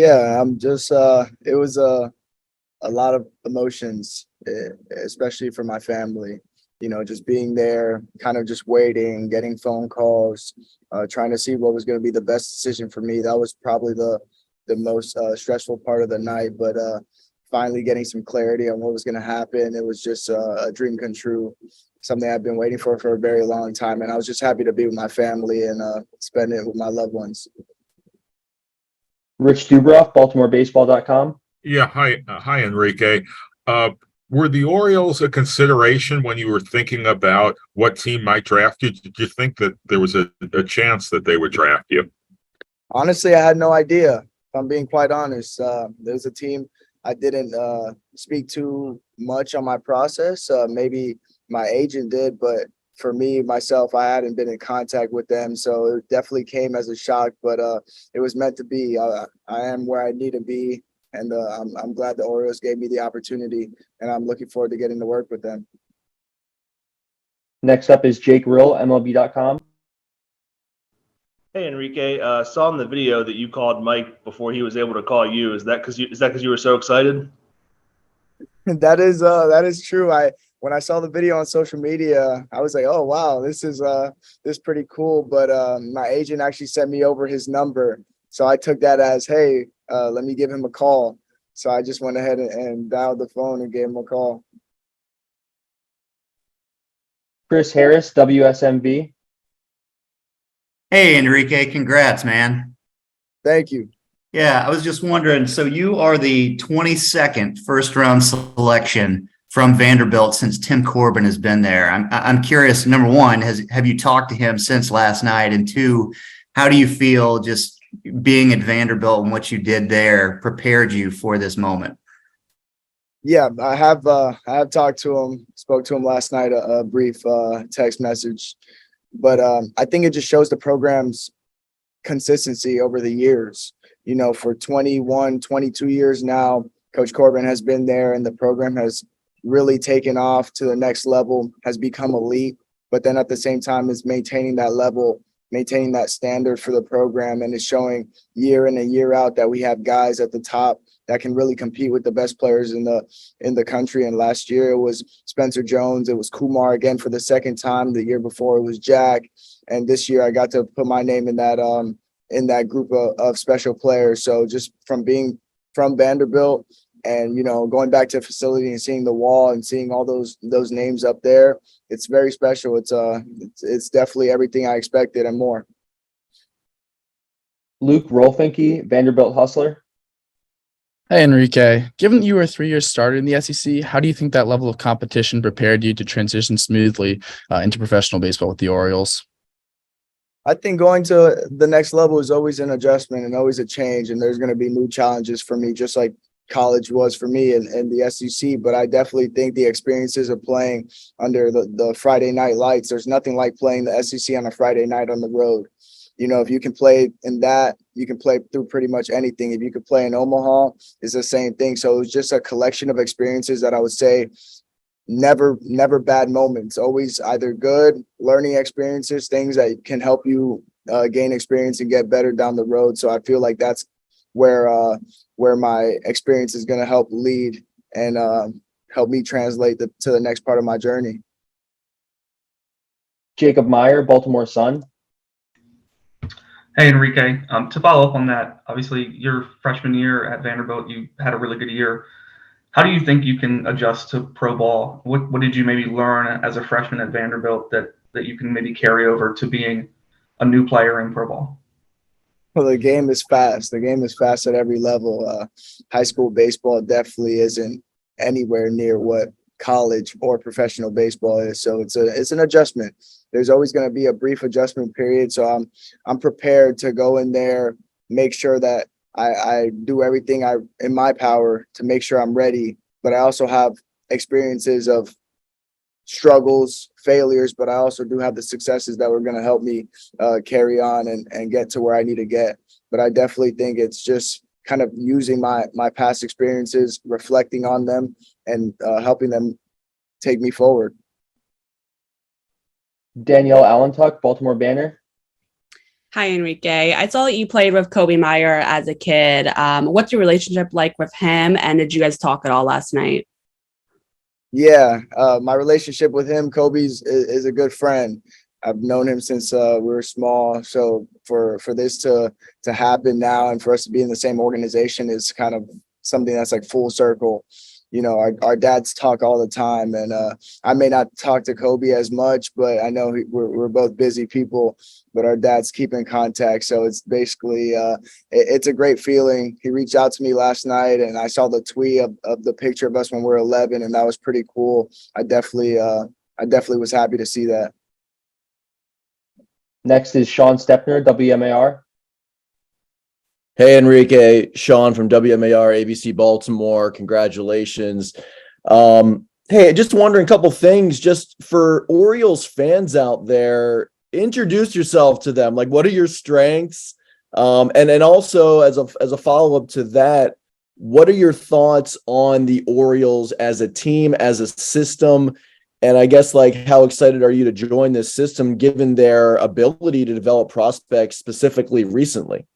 Yeah, I'm just it was a lot of emotions, especially for my family. Just being there, kind of just waiting, getting phone calls, trying to see what was going to be the best decision for me. That was probably the most stressful part of the night, but finally getting some clarity on what was going to happen. It was just a dream come true, something I've been waiting for a very long time, and I was just happy to be with my family and spend it with my loved ones. Rich Dubroff, BaltimoreBaseball.com. Yeah, hi, Enrique. Uh, were the Orioles a consideration when you were thinking about what team might draft you? Did you think that there was a chance that they would draft you? Honestly, I had no idea. If I'm being quite honest, there's a team I didn't speak too much on my process. Maybe my agent did, but for me, myself, I hadn't been in contact with them. So it definitely came as a shock, but it was meant to be. I am where I need to be. And I'm glad the Orioles gave me the opportunity, and I'm looking forward to getting to work with them. Next up is Jake Rill, MLB.com. Hey Enrique, saw in the video that you called Mike before he was able to call you. Is that because you were so excited? That is true. When I saw the video on social media, I was like, oh wow, this is pretty cool. But my agent actually sent me over his number, so I took that as, hey, let me give him a call. So I just went ahead and dialed the phone and gave him a call. Chris Harris, WSMV. Hey, Enrique, congrats, man. Thank you. Yeah, I was just wondering, so you are the 22nd first-round selection from Vanderbilt since Tim Corbin has been there. I'm curious, number one, have you talked to him since last night? And two, how do you feel just being at Vanderbilt and what you did there prepared you for this moment? Yeah, I have talked to him, spoke to him last night, a brief text message. But I think it just shows the program's consistency over the years. For 21, 22 years now, Coach Corbin has been there, and the program has really taken off to the next level, has become elite, but then at the same time is maintaining that level, maintaining that standard for the program, and is showing year in and year out that we have guys at the top that can really compete with the best players in the country. And last year it was Spencer Jones, it was Kumar again for the second time. The year before it was Jack, and this year I got to put my name in that group of special players. So just from being from Vanderbilt and going back to the facility and seeing the wall and seeing all those names up there, it's very special. It's definitely everything I expected and more. Luke Rolfinke, Vanderbilt Hustler. Hey, Enrique. Given that you were a 3-year starter in the SEC, how do you think that level of competition prepared you to transition smoothly into professional baseball with the Orioles? I think going to the next level is always an adjustment and always a change, and there's going to be new challenges for me, just like college was for me and the SEC. But I definitely think the experiences of playing under the Friday night lights, there's nothing like playing the SEC on a Friday night on the road. If you can play in that, you can play through pretty much anything. If you could play in Omaha, it's the same thing. So it was just a collection of experiences that I would say never bad moments, always either good learning experiences, things that can help you gain experience and get better down the road. So I feel like that's where my experience is going to help lead and help me translate to the next part of my journey. Jacob Meyer, Baltimore Sun. Hey, Enrique. To follow up on that, obviously your freshman year at Vanderbilt, you had a really good year. How do you think you can adjust to pro ball? What did you maybe learn as a freshman at Vanderbilt that you can maybe carry over to being a new player in pro ball? Well, the game is fast. The game is fast at every level. High school baseball definitely isn't anywhere near what college or professional baseball is. So it's an adjustment. There's always going to be a brief adjustment period. So I'm prepared to go in there, make sure that I do everything in my power to make sure I'm ready. But I also have experiences of struggles, failures, but I also do have the successes that were going to help me carry on and get to where I need to get. But I definitely think it's just kind of using my past experiences, reflecting on them, and helping them take me forward. Danielle Allentuck, Baltimore Banner. Hi, Enrique. I saw that you played with Kobe Meyer as a kid. What's your relationship like with him? And did you guys talk at all last night? Yeah, my relationship with him, is a good friend. I've known him since we were small. So for this to happen now and for us to be in the same organization is kind of something that's like full circle. You know, our dads talk all the time, and I may not talk to Kobe as much, but I know we're both busy people, but our dads keep in contact. So it's basically it's a great feeling. He reached out to me last night, and I saw the tweet of the picture of us when we were 11, and that was pretty cool. I definitely was happy to see that. Next is Sean Stepner, WMAR. Hey, Enrique, Sean from WMAR ABC Baltimore. Congratulations. Hey, just wondering a couple things just for Orioles fans out there. Introduce yourself to them. Like, what are your strengths? And also as a follow-up to that, what are your thoughts on the Orioles as a team, as a system? And I guess, like, how excited are you to join this system given their ability to develop prospects specifically recently?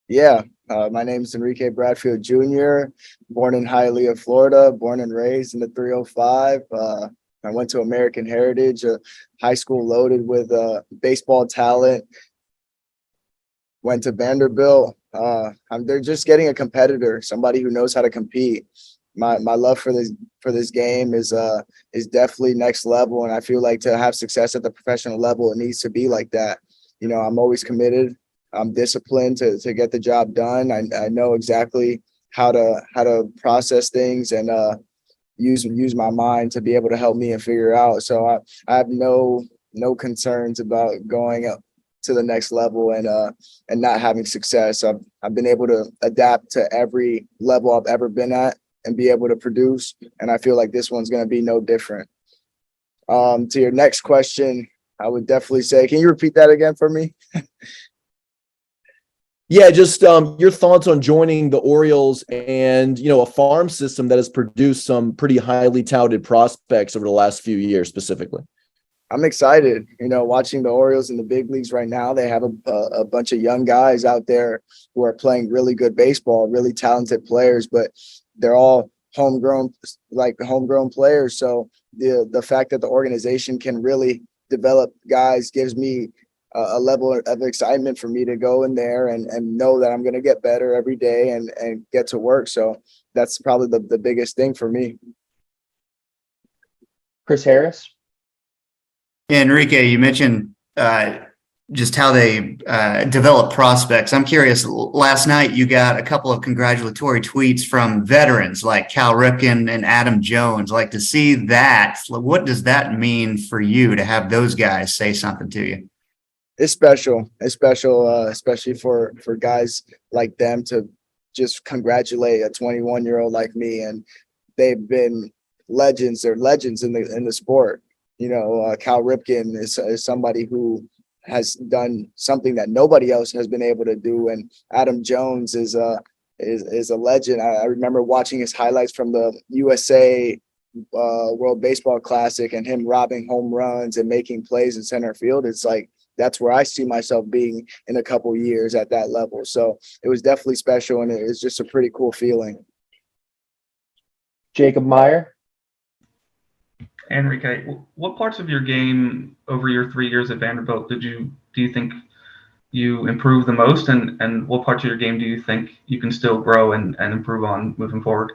Yeah, my name is Enrique Bradfield Jr., born in Hialeah, Florida, born and raised in the 305. I went to American Heritage, a high school loaded with baseball talent. Went to Vanderbilt. They're just getting a competitor, somebody who knows how to compete. My love for this game is definitely next level, and I feel like to have success at the professional level, it needs to be like that. You know, I'm always committed. I'm disciplined to get the job done. I know exactly how to process things and use my mind to be able to help me and figure out. So I have no concerns about going up to the next level and not having success. I've been able to adapt to every level I've ever been at and be able to produce. And I feel like this one's going to be no different. To your next question, I would definitely say, can you repeat that again for me? Yeah, just your thoughts on joining the Orioles and, a farm system that has produced some pretty highly touted prospects over the last few years specifically. I'm excited, watching the Orioles in the big leagues right now. They have a bunch of young guys out there who are playing really good baseball, really talented players, but they're all homegrown players. So the fact that the organization can really develop guys gives me a level of excitement for me to go in there and know that I'm going to get better every day and get to work. So that's probably the biggest thing for me. Chris Harris. Yeah, Enrique, you mentioned just how they develop prospects. I'm curious, last night you got a couple of congratulatory tweets from veterans like Cal Ripken and Adam Jones. Like, to see that, what does that mean for you to have those guys say something to you? It's special, especially for guys like them to just congratulate a 21-year-old like me. And they've been legends. They're legends in the sport. Cal Ripken is somebody who has done something that nobody else has been able to do. And Adam Jones is a legend. I remember watching his highlights from the USA World Baseball Classic and him robbing home runs and making plays in center field. It's like, that's where I see myself being in a couple years at that level. So it was definitely special, and it was just a pretty cool feeling. Jacob Meyer. Enrique, what parts of your game over your 3 years at Vanderbilt do you think you improved the most, and what parts of your game do you think you can still grow and improve on moving forward?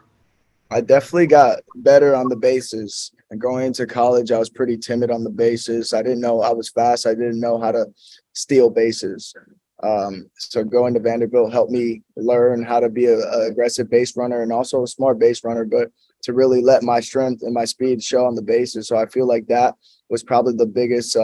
I definitely got better on the bases. And going into college, I was pretty timid on the bases. I didn't know I was fast. I didn't know how to steal bases. So going to Vanderbilt helped me learn how to be an aggressive base runner and also a smart base runner, but to really let my strength and my speed show on the bases. So I feel like that was probably the biggest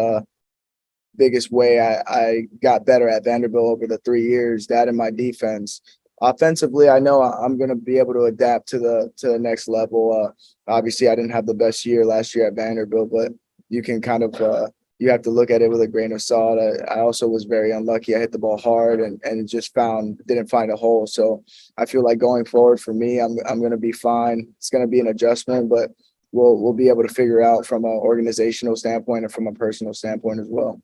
way I got better at Vanderbilt over the 3 years, that and my defense. Offensively, I know I'm going to be able to adapt to the next level. Obviously, I didn't have the best year last year at Vanderbilt, but you can kind of you have to look at it with a grain of salt. I also was very unlucky. I hit the ball hard and just didn't find a hole. So I feel like going forward for me, I'm going to be fine. It's going to be an adjustment, but we'll be able to figure out from an organizational standpoint and from a personal standpoint as well.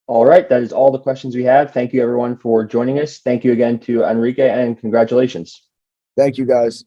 All right, that is all the questions we have. Thank you everyone for joining us. Thank you again to Enrique and congratulations. Thank you, guys.